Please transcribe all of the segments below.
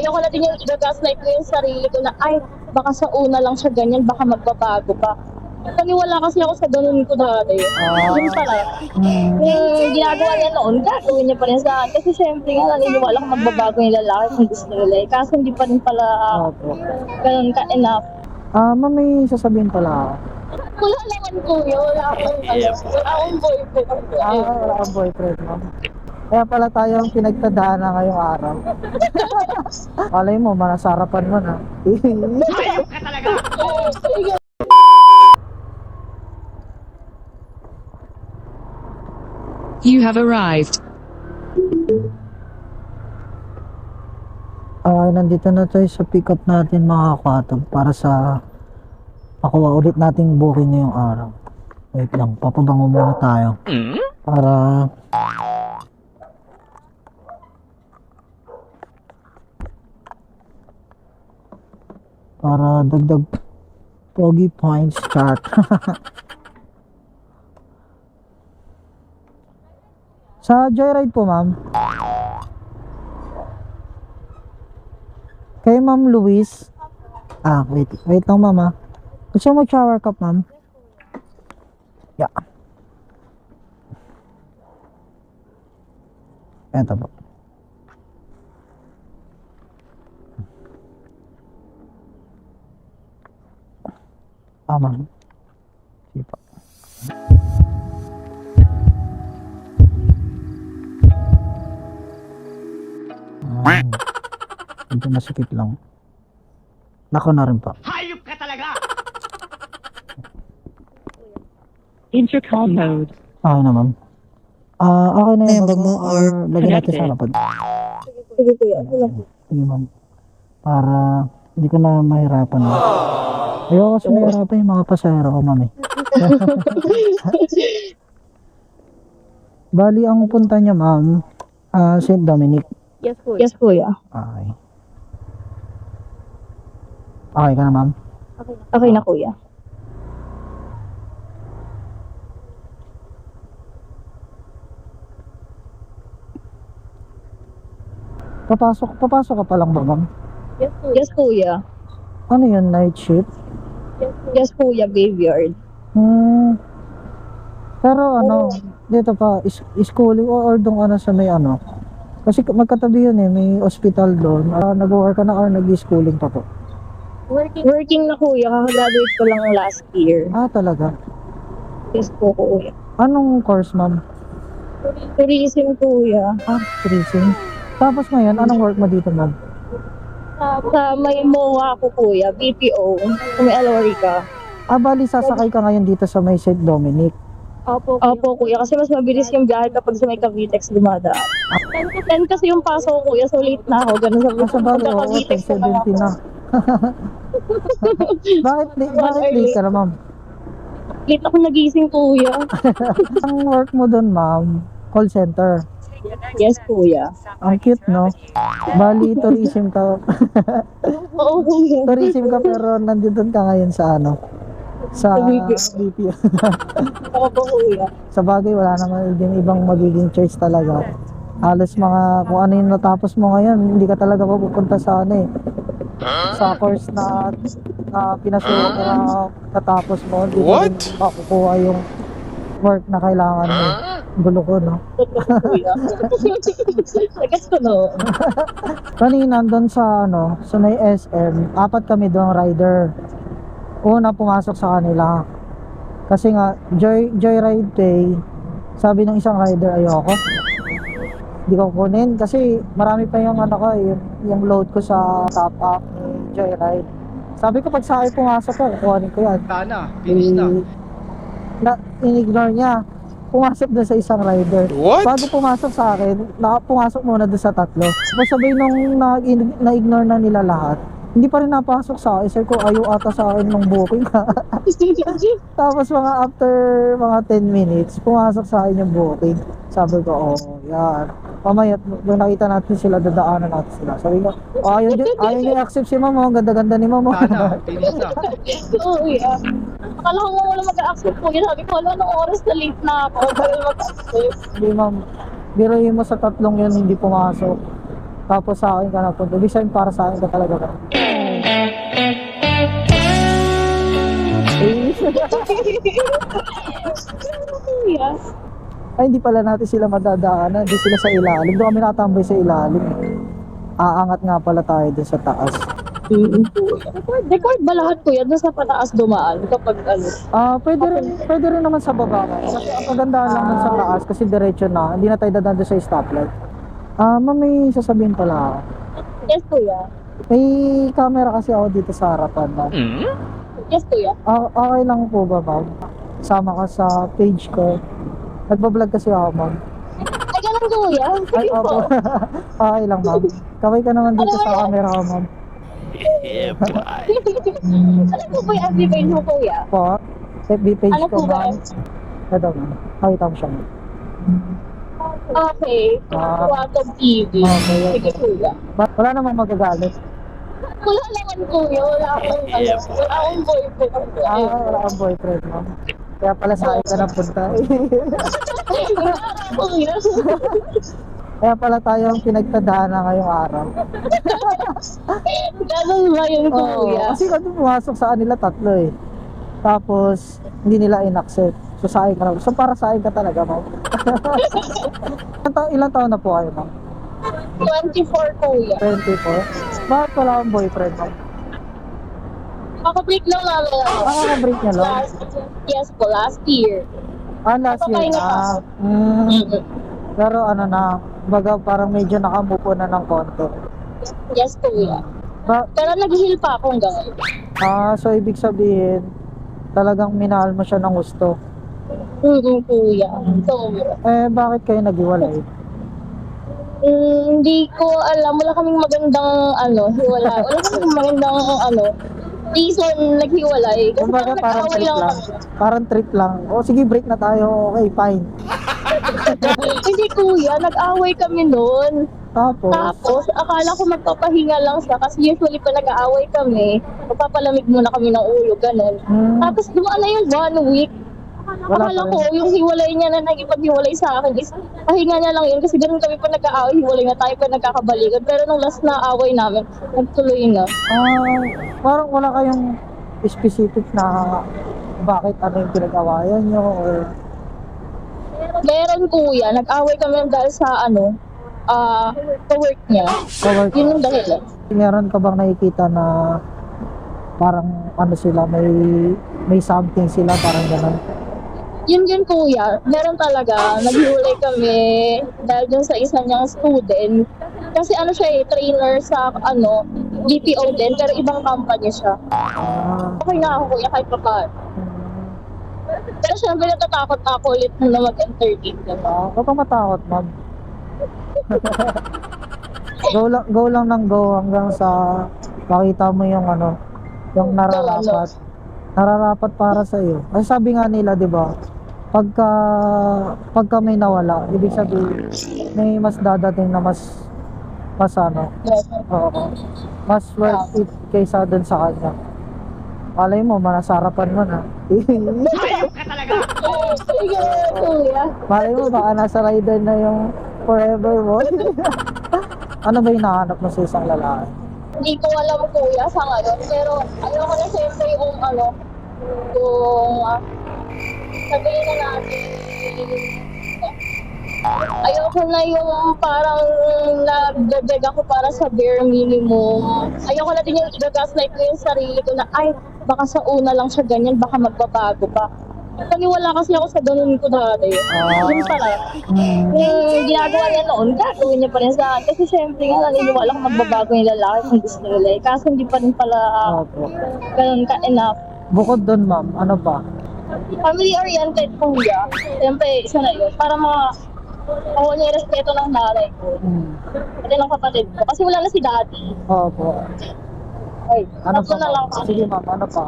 Ayoko na din yung i-gaslight ko yung sarili ko na, ay, baka sa una lang siya ganyan, baka magbabago pa. Naniwala kasi ako sa ganun ko dati. Yun pala. Yung ginagawa niya noon, gagawin niya pa rin sa akin. Kasi syempre nga, naniniwala ko magbabago yung lalaki kung gusto nila eh. Kaso hindi pa rin pala Opo. ganun ka-enough. Ma'am, may sasabihin pala ako. Wala naman kuya, wala akong boyfriend. Wala kang boyfriend, ma'am. Kaya pala tayo ang pinagtadaanan ngayong araw. Alay mo, manasarapan mo na. You have arrived. Nandito na tayo sa pick up natin mga katog para sa makuha ulit nating booking ngayong araw. Wait lang, papabango muna tayo. Para dagdag pogi points chart. Sa Joyride po, ma'am. Kay Ma'am Luis. Wait lang, ma'am, ah. Gusto mo shower cup, ma'am? Yeah. Eto po. Ma'am. Sige po. Medyo masikip lang. Nako na rin pa. Hayop ka talaga! Intercom mode. Okay na, ma'am. Okay na yung bag mo or lagyan natin sa lapad. Sige kuya, wala po. Sige, ma'am. Para hindi ko na mahirapan. Ayoko kasi mahirapan yung mga pasahero ko, ma'am, eh. Bali, ang punta niya, ma'am, St. Dominic. Yes kuya. Yes kuya. Okay. Okay ka na, ma'am? Okay na kuya. Papasok ka pa lang ba, ma'am? Yes kuya. Ano yun, night shift? Yes kuya, graveyard. Pero ano, dito pa, schooling or doon ka na sa may ano? Kasi magkatabi yun eh, may hospital doon. Nag-work ka na or nag-schooling pa po? Working na kuya, kakagraduate ko lang last year. Talaga? Yes po kuya. Anong course, ma'am? Tourism kuya. Tourism. Tapos ngayon, anong work mo dito, ma'am? Sa may MOA ko kuya, BPO, sa may Alorica. Bali, sasakay ka ngayon dito sa may St. Dominic. Opo kuya, kasi mas mabilis yung biyahe kapag sa may Cavitex dumadaan. 10 kasi yung pasok ko kuya, so late na ako. Ganun Sa bagay, oo, Cavitex na lang 10:70 ako. na. Bakit late ka na, ma'am? Late ako nagising kuya. Ang work mo doon, ma'am, call center. Yes kuya. Ang cute, no? Bali, tourism ka. Oo kuya. Tourism ka pero nandito ka ngayon sa ano? Sa BPO. Opo kuya. Sa bagay, wala naman din ibang magiging choice talaga. Halos mga kung ano yung natapos mo ngayon, hindi ka talaga pupunta sa ano eh. Sa course na pinasuko na natapos mo, hindi mo rin makukuha yung work na kailangan mo. Gulo ko, no? Kuya. Nagas ko no. Kanina doon sa ano, sa may SM, 4 kami doon rider. Una pumasok sa kanila. Kasi nga joyride pay. Sabi ng isang rider, ayoko. Hindi ko kunin kasi marami pa yung ano ko, yung load ko sa top up ni joyride. Sabi ko pag sa akin pumasok ko, kukunin ko yan. Sana, finish na. In-ignore niya. Pumasok doon sa isang rider. What? Bago pumasok sa akin, pumasok muna doon sa 3. Tapos sabay nung na-ignore na nila lahat, hindi pa rin napasok sa akin. Sir ko, ayaw ata sa akin nung booking ka. Tapos after mga 10 minutes, pumasok sa akin yung booking. Sabi ko, yan. Mamaya, nung nakita natin sila, dadaanan natin sila. Sabi ko, ayaw niyo i-accept si mama, ang ganda-ganda ni mama. Sana, finish na. Oo kuya. Akala ko nga wala mag-a-accept kuya. Sabi ko, wala nung oras na late na ako. Wala mag-a-accept. Hindi, ma'am. Biruin mo sa 3 yun, hindi pumasok. Tapos sa akin ka napunta. Ibig sabihin para sa akin ka talaga ba? Kuya. Ay, hindi pala natin sila madadaanan. Hindi sila sa ilalim. Doon kami natambay sa ilalim. Aangat nga pala tayo dun sa taas. Record ba lahat kuya doon sa pataas dumaan kapag ano? Pwede rin naman sa baba. Kasi ang kagandahan lang dun sa taas kasi diretso na. Hindi na tayo dadaan doon sa stoplight. Ma'am, may sasabihin pala ako. Yes kuya. May camera kasi ako dito sa harapan. Ma'am. Yes kuya. Okay lang po ba, ma'am? Sama ka sa page ko. Nagbablog kasi ako, ma'am. Ay, ganun kuya. Ay, Sige po. opo. Okay lang, ma'am. Kaway ka naman dito sa camera ko, ma'am. Ano po ba yung FB page mo kuya? Po, FB page Ano ko, po ba? ma'am. Ito, ma'am. Pakita mo siya, ma'am. Okay. Watog TV. Okay. Sige kuya. Wala namang magagalit. Wala naman kuya. Wala akong ano. Wala akong boyfriend. Wala kang boyfriend, ma'am. Kaya pala sa akin ka napunta. Kuya. Kaya pala tayo ang pinagtadaanan ngayong araw. Ganun ba yun kuya? Kasi kami pumasok sa kanila tatlo eh. Tapos, hindi nila in-accept. So, sa akin ka na. So, para sa akin ka talaga, ma'am. Ilang taon na po kayo, ma'am? 24 kuya. 24? Bakit wala kang boyfriend, ma'am? Kakabreak lang namin ako. Nakaka-break niya lang? Yes po, last year. Last year Napapahinga pa ako. Pero ano na, baga parang medyo nakamupo na ng konti. Yes kuya. Ba, Pero nag-heal pa ako hanggang ngayon. so ibig sabihin, talagang minahal mo siya ng gusto. Kuya. So, Bakit kayo naghiwalay? hindi ko alam. Wala kaming magandang hiwala. Wala kaming magandang reason naghiwalay. Kasi Kumbaga parang nag-away trip lang lang. kami. Parang trip lang. O sige, break na tayo. Okay, fine. Hindi kuya, nag-away kami noon. Tapos, Tapos, akala ko magpapahinga lang siya kasi usually pa nag-aaway kami, magpapalamig muna kami ng ulo, ganun. Tapos dumaan na yung 1 week. Wala Akala pa ko rin. yung hiwalay niya na nagipaghiwalay sa akin is pahinga niya lang yun kasi ganun kami pa nag-aaway, hiwalay na tayo pa nagkakabalikan. Pero nung last na away namin, nagtuloy na. parang wala kayong specific na bakit ano yung pinag-awayan nyo or Meron kuya, nag-away kami dahil sa sa work niya. cowork. Yun yung dahilan. Meron ka bang nakikita na parang ano sila, may something sila, parang gano'n? Yun kuya, meron talaga, naghiwalay kami dahil dun sa isa niyang student. Kasi siya trainer sa BPO din, pero ibang company siya. Okay na ako kuya, kahit pa paano. Pero syempre natatakot ako ulit na mag-entertain ka. Huwag kang matakot, ma'am. Go lang ng go hanggang sa makita mo yung yung nararapat para sa iyo. Kasi sabi nga nila, 'di ba? Pagka may nawala, ibig sabihin may mas dadating na mas oo, mas worth it kaysa dun sa kanya. Malay mo, manasarapan mo na. Hayop ka talaga! Sige kuya. Malay mo, baka nasa rider na yung forever mo. Ano ba yung nahanap mo sa isang lalaki? Hindi ko alam kuya sa ngayon, pero ayoko na siyempre yung sabihin na natin, ayoko na yung parang nagdadeg ako para sa bare minimum. Ayoko na din yung i-gaslight ko yung sarili ko na, ay, baka sa una lang siya ganyan, baka magbabago pa. Paniwala kasi ako sa ganun ko dati. Yun pala. Yung ginagawa niya noon, gagawin niya pa rin sa akin. Kasi syempre nga, naniniwala ko magbabago yung lalaki kung gusto nila. Kaso hindi pa rin pala Opo. ganun ka-enough. Bukod doon, ma'am, ano pa? Family-oriented kuya. Siyempre, isa na yun. Para ako niya yung respeto ng nanay ko. Pati ng kapatid ko. Kasi wala na si daddy. Opo. Ay, Ano tatlo pa, na lang. ma'am? Sige, ma'am, ano pa?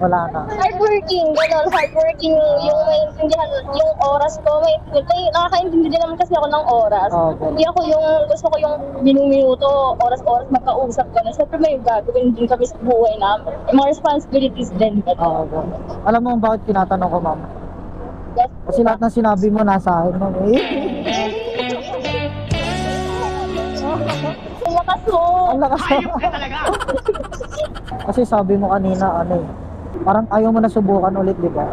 Wala na. Hardworking, gano'n. Hardworking yung maintindihan, yung oras ko. Nakakaintindi din naman kasi ako ng oras. Opo. Hindi ako yung, gusto ko yung minuto, oras-oras magkausap ko na. Siyempre may gagawin din kami sa buhay namin. May mga responsibilities din. Opo. Alam mo kung bakit tinatanong ko, ma'am? Yes. Kasi lahat ng sinabi mo nasa akin, ma'am. Ang lakas mo. Ang lakas Hayop ka talaga! Kasi sabi mo kanina, ano eh, parang ayaw mo na subukan ulit, di ba?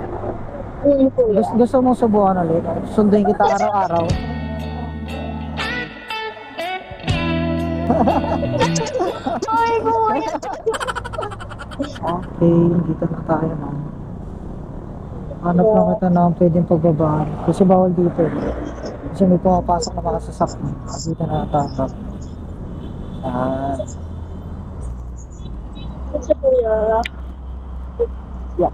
Kuya. Gusto mong subukan ulit. Sunduin kita araw-araw. Ay, kuya. Okay, dito na tayo na. Hanap lang kita na pwedeng pagbabaan. Kasi bawal dito. Kasi may pumapasok na mga sasakyan. Dito na natapos. Yan. Kasi kuya. Yeah.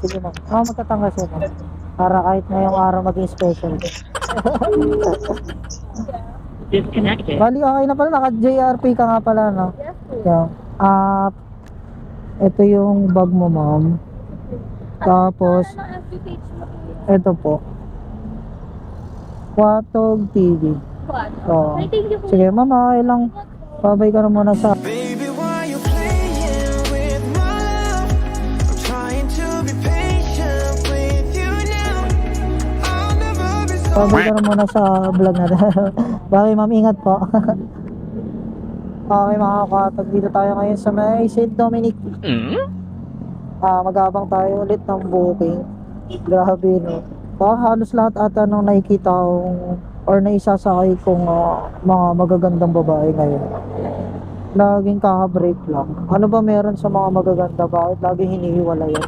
Sige na. Magtatanggal siya na. Para kahit ngayong araw maging special. Disconnected. Bali, okay na pala. Naka-JRP ka nga pala, no? Yes, kuya. Yeah. Ito yung bag mo, ma'am. Tapos, ito po. Watog TV. Oo. Sige, ma'am, okay lang. Babay ka na muna sa... Baby, why you playing with my love? I'm trying to be patient with you now. I'll never be so. Babay ka na muna sa vlog natin. Bye, ma'am. Ingat po. Okay, mga kapatid. Dito tayo ngayon sa may St. Dominic. Mag-abang tayo ulit ng booking. Grabe, no? Baka halos lahat ata nung nakikita kong or naisasakay kong mga magagandang babae ngayon. Laging kaka-break lang. Ano ba meron sa mga magaganda? Bakit laging hinihiwalay yan?